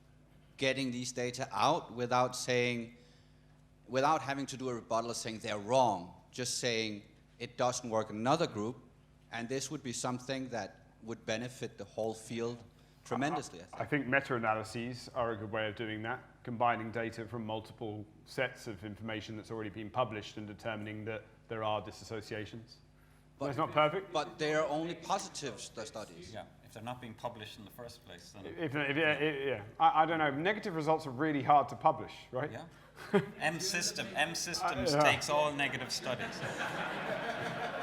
getting these data out without having to do a rebuttal saying they're wrong, just saying it doesn't work in another group, and this would be something that would benefit the whole field tremendously. I think meta-analyses are a good way of doing that, combining data from multiple sets of information that's already been published and determining that there are disassociations. But it's not perfect. But they are only positive studies. Yeah, if they're not being published in the first place, then... Yeah. I don't know. Negative results are really hard to publish, right? Yeah. M Systems takes all negative studies.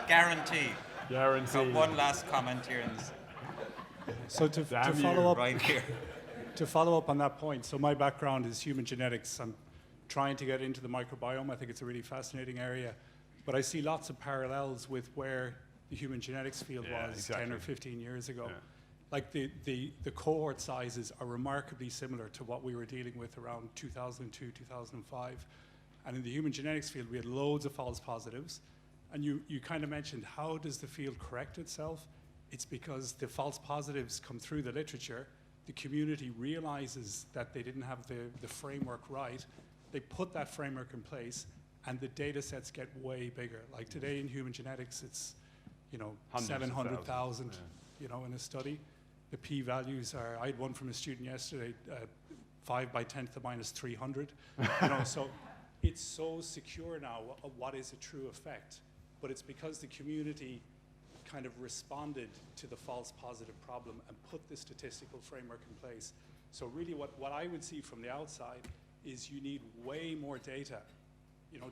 Guaranteed. So one last comment here. So to follow up, right here. To follow up on that point, so my background is human genetics. I'm trying to get into the microbiome. I think it's a really fascinating area. But I see lots of parallels with where the human genetics field was 10 or 15 years ago. Yeah. Like the cohort sizes are remarkably similar to what we were dealing with around 2002, 2005. And in the human genetics field, we had loads of false positives. And you kind of mentioned, how does the field correct itself? It's because the false positives come through the literature. The community realizes that they didn't have the framework right. They put that framework in place, and the data sets get way bigger. Like today in human genetics, it's 700,000 in a study. The p-values are, I had one from a student yesterday, 5 by 10 to the minus 300. So it's so secure now what is a true effect. But it's because the community kind of responded to the false positive problem and put the statistical framework in place. So really what I would see from the outside is you need way more data,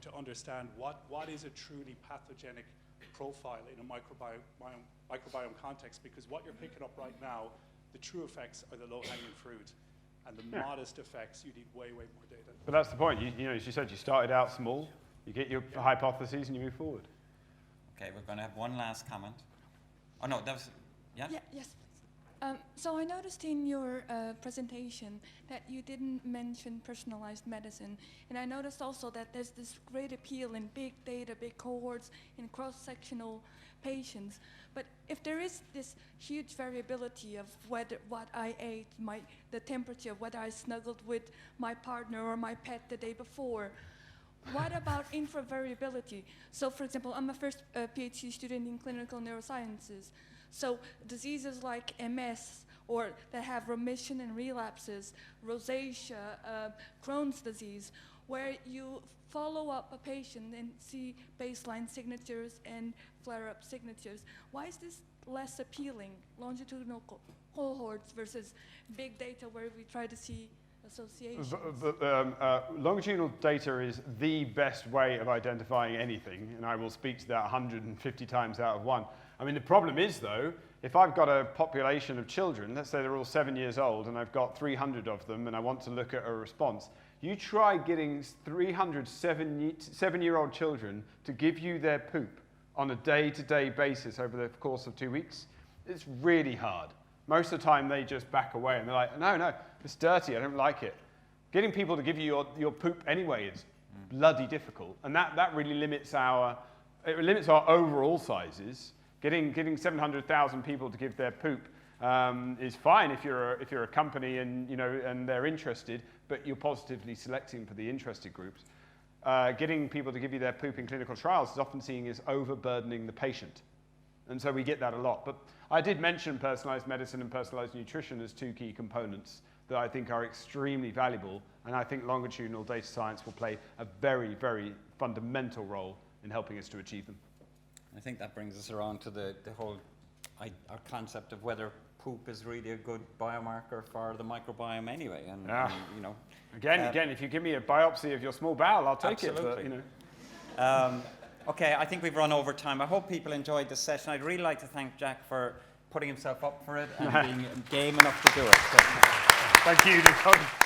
to understand what is a truly pathogenic profile in a microbiome context, because what you're picking up right now, the true effects are the low-hanging fruit, and the modest effects, you need way more data. But that's the point. As you said, you started out small, you get your hypotheses, and you move forward. Okay, we're going to have one last comment. Oh no, that was, yeah? Yes. So I noticed in your presentation that you didn't mention personalized medicine, and I noticed also that there's this great appeal in big data, big cohorts, in cross-sectional patients. But if there is this huge variability of what I ate, the temperature, whether I snuggled with my partner or my pet the day before, what about infravariability? So, for example, I'm a first PhD student in clinical neurosciences. So diseases like MS, or that have remission and relapses, rosacea, Crohn's disease, where you follow up a patient and see baseline signatures and flare-up signatures. Why is this less appealing, longitudinal cohorts versus big data where we try to see associations? Longitudinal data is the best way of identifying anything, and I will speak to that 150 times out of 1. I mean, the problem is, though, if I've got a population of children, let's say they're all 7 years old, and I've got 300 of them, and I want to look at a response, you try getting 300 seven-year-old children to give you their poop on a day-to-day basis over the course of 2 weeks, it's really hard. Most of the time, they just back away, and they're like, no, it's dirty, I don't like it. Getting people to give you your poop anyway is bloody difficult, and that really limits our overall sizes. Getting 700,000 people to give their poop is fine if you're a company and they're interested, but you're positively selecting for the interested groups. Getting people to give you their poop in clinical trials is often seen as overburdening the patient, and so we get that a lot. But I did mention personalized medicine and personalized nutrition as 2 key components that I think are extremely valuable, and I think longitudinal data science will play a very, very fundamental role in helping us to achieve them. I think that brings us around to the whole our concept of whether poop is really a good biomarker for the microbiome anyway. And again, if you give me a biopsy of your small bowel, I'll take absolutely. it. But, okay, I think we've run over time. I hope people enjoyed this session. I'd really like to thank Jack for putting himself up for it and being game enough to do it. So, thank you, Nicole.